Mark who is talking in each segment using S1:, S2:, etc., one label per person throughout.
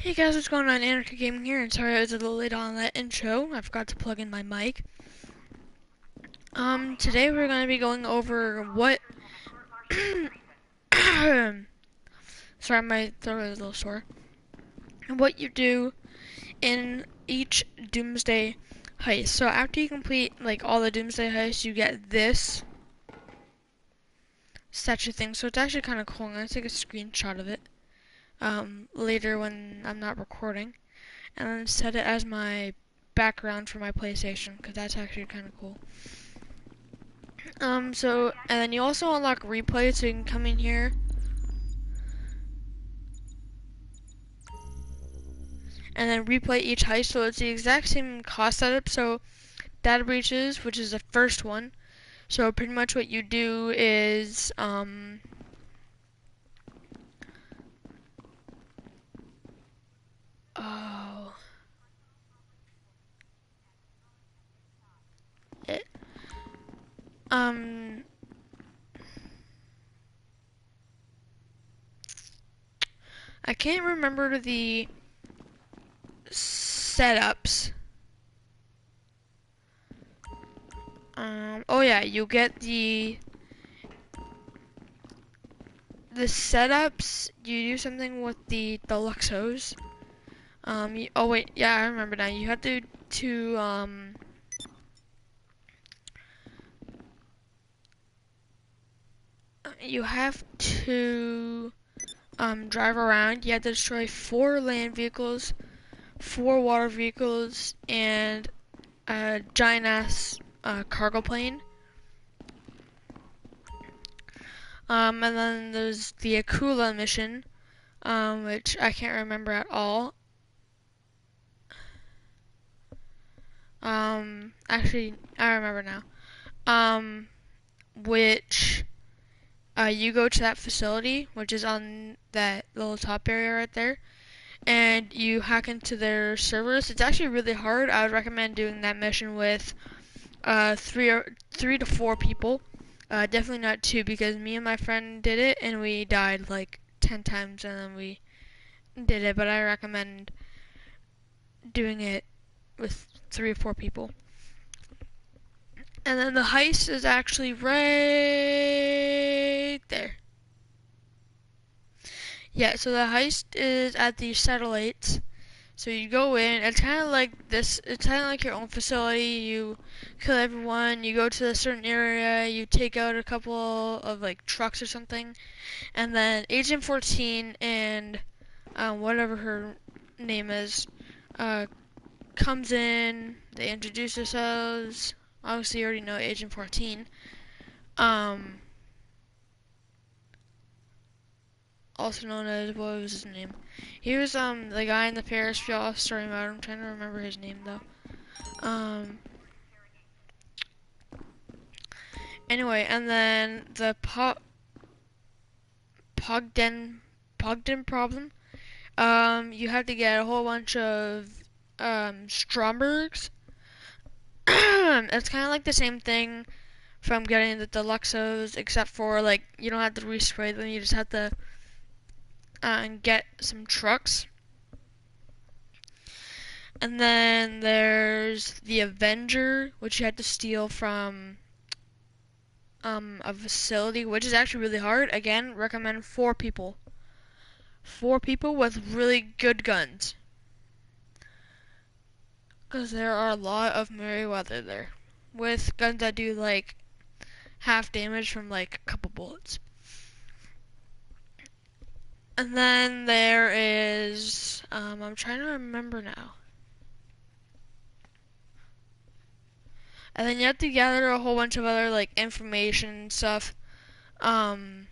S1: Hey guys, what's going on? Anarchy Gaming here, and sorry I was a little late on that intro. I forgot to plug in my mic. Today we're going to be going over what... sorry, my throat is a little sore. What you do in each doomsday heist. So after you complete, like, all the doomsday heists, you get this statue thing. So it's actually kind of cool. I'm going to take a screenshot of it, later when I'm not recording. And then set it as my background for my PlayStation, because that's actually kind of cool. And then you also unlock replay, so you can come in here and then replay each heist. So it's the exact same cost setup. So data breaches, which is the first one. So pretty much what you do is, oh, it, I can't remember the setups. Oh yeah, you get the setups. You do something with the Deluxos. Oh wait, yeah, I remember now. You have to you have to drive around. You have to destroy 4 land vehicles, 4 water vehicles, and a giant ass cargo plane. And then there's the Akula mission, which I can't remember at all. Actually, I remember now. Which you go to that facility, which is on that little top area right there, and you hack into their servers. It's actually really hard. I would recommend doing that mission with three to 4 people. Definitely not 2, because me and my friend did it and we died like 10 times and then we did it. But I recommend doing it with 3 or 4 people. And then the heist is actually right there. Yeah, so the heist is at the satellites. So you go in, it's kind of like this, it's kind of like your own facility. You kill everyone, you go to a certain area, you take out a couple of like trucks or something, and then Agent 14 and whatever her name is, comes in, they introduce themselves. Obviously you already know Agent 14. Also known as, what was his name? He was the guy in the Ferris wheel story mode. I'm trying to remember his name though. Anyway, and then the Pogden problem. You have to get a whole bunch of Strombergs. It's kind of like the same thing from getting the Deluxos, except for like you don't have to respray them. You just have to get some trucks. And then there's the Avenger, which you have to steal from a facility, which is actually really hard. Again, recommend 4 people. 4 people with really good guns, because there are a lot of Merryweather there, with guns that do like half damage from like a couple bullets. And then there is, I'm trying to remember now. And then you have to gather a whole bunch of other like information and stuff. And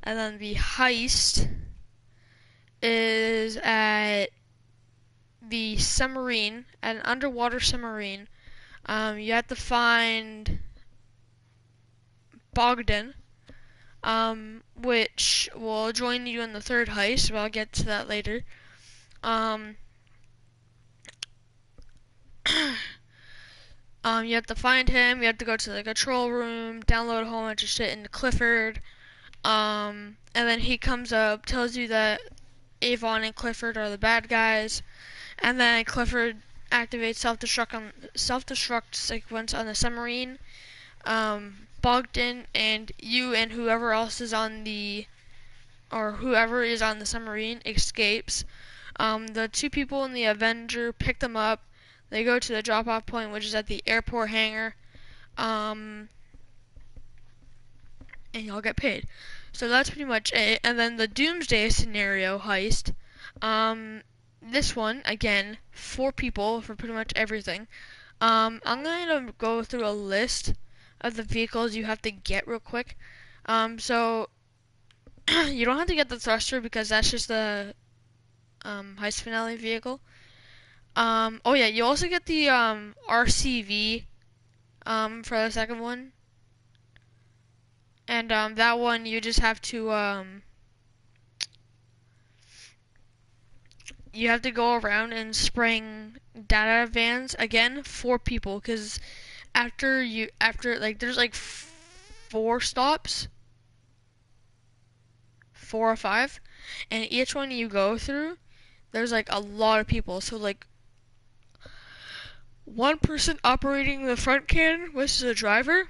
S1: then the heist is at the submarine, at an underwater submarine. You have to find Bogdan, which will join you in the 3rd heist, but I'll get to that later. You have to find him, you have to go to the control room, download a whole bunch of shit into Clifford, and then he comes up, tells you that Avon and Clifford are the bad guys, and then Clifford activates self-destruct sequence on the submarine. Bogdan and you and whoever else is on the submarine escapes. The two people in the Avenger pick them up. They go to the drop-off point, which is at the airport hangar. And y'all get paid. So that's pretty much it. And then the Doomsday scenario heist. This one, again, 4 people for pretty much everything. I'm going to go through a list of the vehicles you have to get real quick. So you don't have to get the thruster because that's just the heist finale vehicle. Oh yeah, you also get the RCV for the second one. And that one you just have to you have to go around and spraying data vans, again, 4 people, because after like there's like 4 stops, 4 or 5, and each one you go through there's like a lot of people, so like 1 person operating the front cannon, which is a driver,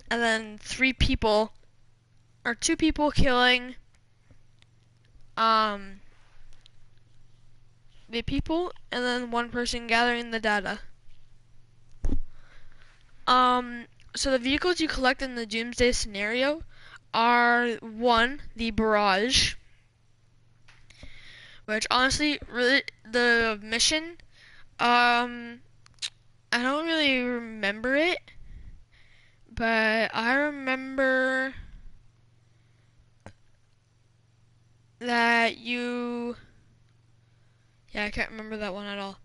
S1: and then 3 people or 2 people killing the people, and then 1 person gathering the data. So the vehicles you collect in the Doomsday scenario are 1, the barrage, which honestly, really, the mission, I don't really remember it, but I remember that I can't remember that one at all.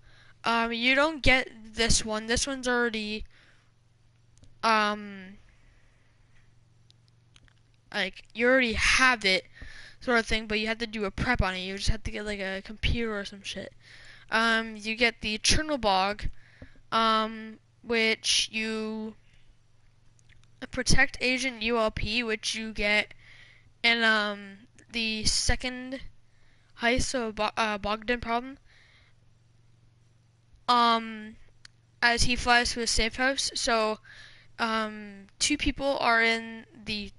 S1: You don't get this one. This one's already, like, you already have it, sort of thing, but you have to do a prep on it. You just have to get, like, a computer or some shit. You get the Chernobog, which you protect Agent ULP, which you get in, the second heist of Bogdan problem. As he flies to his safe house. So, 2 people are in the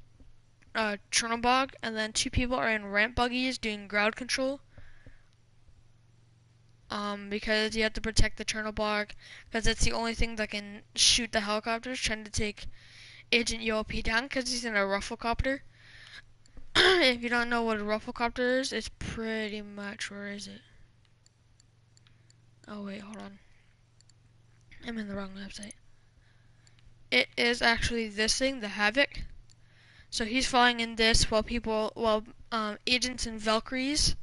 S1: Chernobog, and then 2 people are in ramp buggies doing ground control. Because you have to protect the Chernobog, because it's the only thing that can shoot the helicopters trying to take Agent ULP down, because he's in a rufflecopter. If you don't know what a rufflecopter is, it's pretty much, where is it? Oh wait, hold on. I'm in the wrong website. It is actually this thing, the Havoc. So he's flying in this while agents and Valkyries.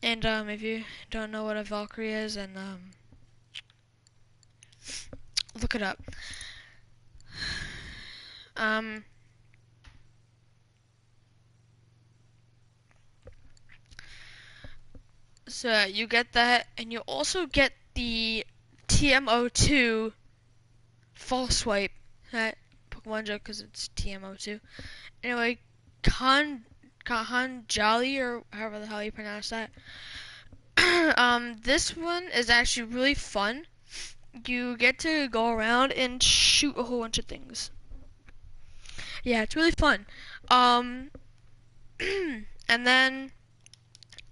S1: And if you don't know what a Valkyrie is, and look it up. So you get that, and you also get the TMO2 false swipe. That Pokemon joke because it's TMO2. Anyway, Kanjali, or however the hell you pronounce that. This one is actually really fun. You get to go around and shoot a whole bunch of things. Yeah, it's really fun. And then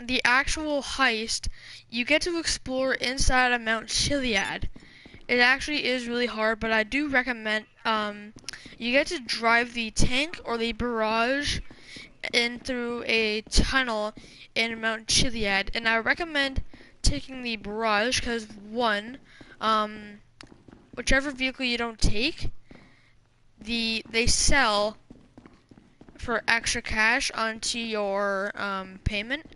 S1: the actual heist, you get to explore inside of Mount Chiliad. It actually is really hard, but I do recommend, you get to drive the tank or the barrage in through a tunnel in Mount Chiliad, and I recommend taking the barrage because, 1, whichever vehicle you don't take, they sell for extra cash onto your payment.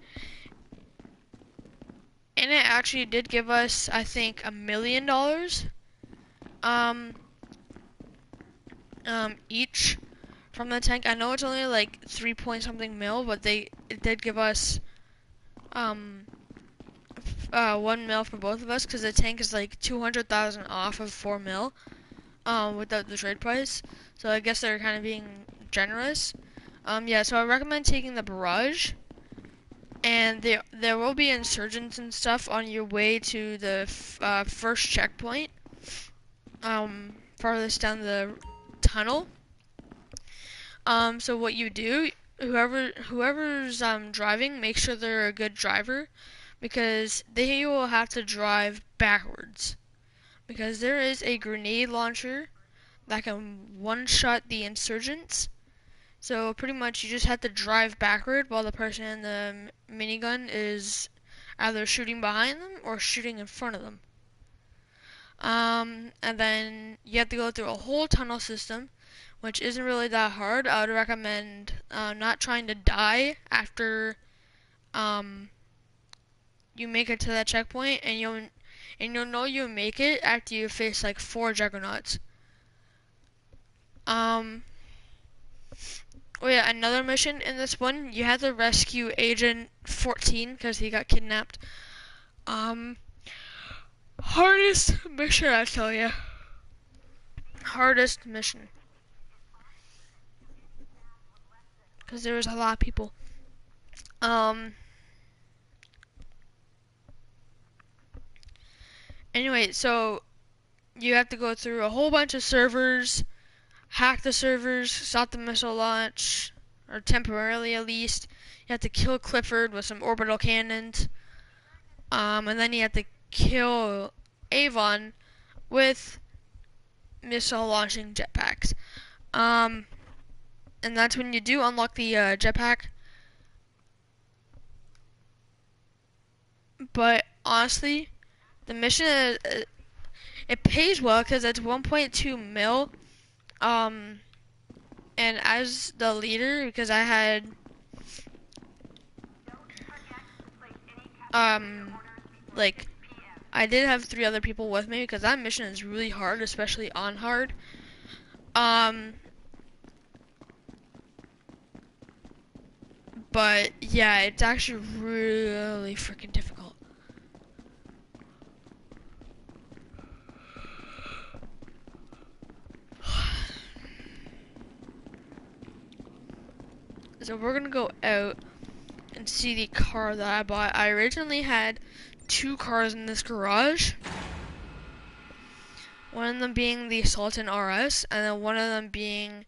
S1: And it actually did give us, I think, $1 million each from the tank. I know it's only like 3 point something mil, but it did give us 1 mil for both of us, because the tank is like 200,000 off of 4 mil without the trade price. So I guess they're kind of being generous. Yeah, so I recommend taking the barrage. and there will be insurgents and stuff on your way to the first checkpoint, farthest down the tunnel. So what you do, whoever's driving, make sure they're a good driver, because they will have to drive backwards, because there is a grenade launcher that can one-shot the insurgents. So pretty much you just have to drive backward while the person in the minigun is either shooting behind them or shooting in front of them. And then you have to go through a whole tunnel system, which isn't really that hard. I would recommend not trying to die after you make it to that checkpoint, and you'll know you'll make it after you face like 4 juggernauts. Oh yeah, another mission in this one, you have to rescue Agent 14 because he got kidnapped. Hardest mission, I tell you. Hardest mission. Because there was a lot of people. Anyway, so you have to go through a whole bunch of servers, hack the servers, stop the missile launch, or temporarily at least. You have to kill Clifford with some orbital cannons. And then you have to kill Avon with missile launching jetpacks. And that's when you do unlock the jetpack. But honestly, the mission it pays well because it's 1.2 mil. And as the leader, because I had like I did have 3 other people with me because that mission is really hard, especially on hard. But yeah, it's actually really freaking difficult. So we're gonna go out and see the car that I bought. I originally had 2 cars in this garage. One of them being the Sultan RS, and then one of them being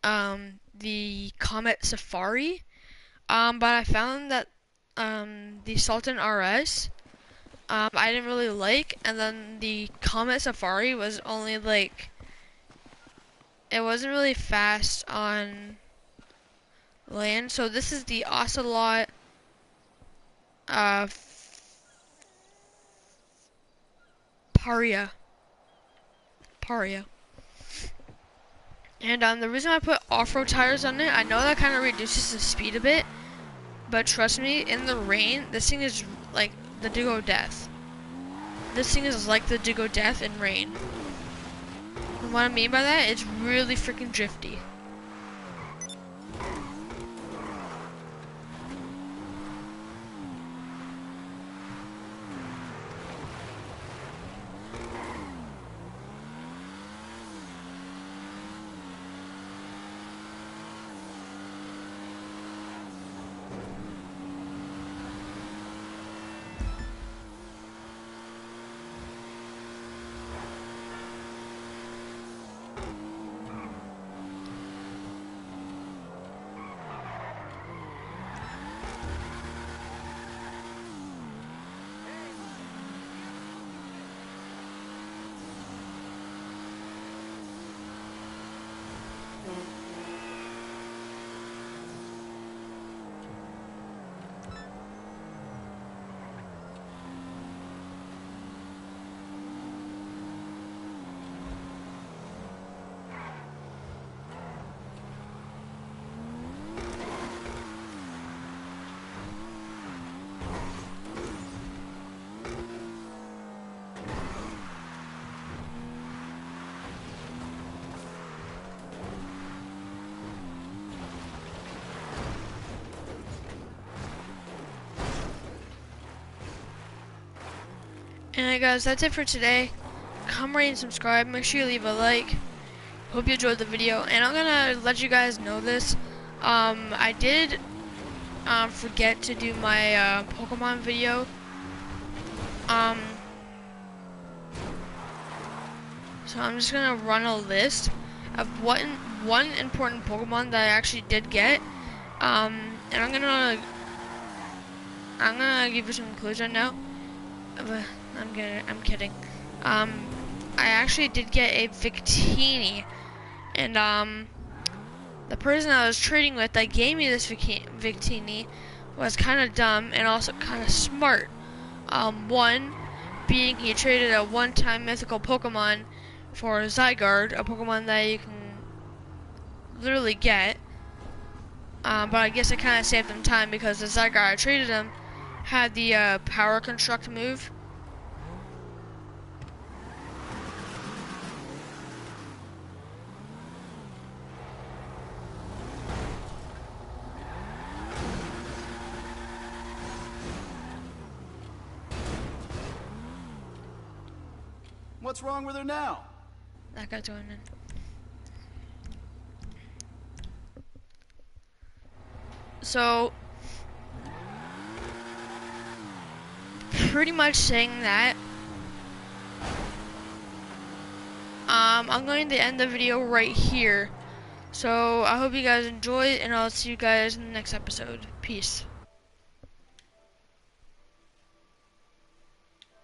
S1: the Comet Safari. But I found that the Sultan RS I didn't really like, and then the Comet Safari was only like, it wasn't really fast on land. So this is the Ocelot Paria. And the reason I put off-road tires on it, I know that kind of reduces the speed a bit, but trust me, in the rain, this thing is like the Digo Death. This thing is like the Digo Death in rain. And what I mean by that, it's really freaking drifty. Alright guys, that's it for today. Come rate and subscribe. Make sure you leave a like. Hope you enjoyed the video. And I'm gonna let you guys know this. I did forget to do my Pokemon video. Um, so I'm just gonna run a list of one important Pokemon that I actually did get. And I'm gonna give you some clues right now. But I'm kidding. I actually did get a Victini, and the person I was trading with that gave me this Victini was kind of dumb and also kind of smart. One being he traded a one-time mythical Pokemon for Zygarde, a Pokemon that you can literally get. But I guess it kind of saved them time because the Zygarde I traded him had the Power Construct move.
S2: What's wrong with her now?
S1: That guy's going in. So, pretty much saying that, I'm going to end the video right here. So, I hope you guys enjoyed, and I'll see you guys in the next episode. Peace.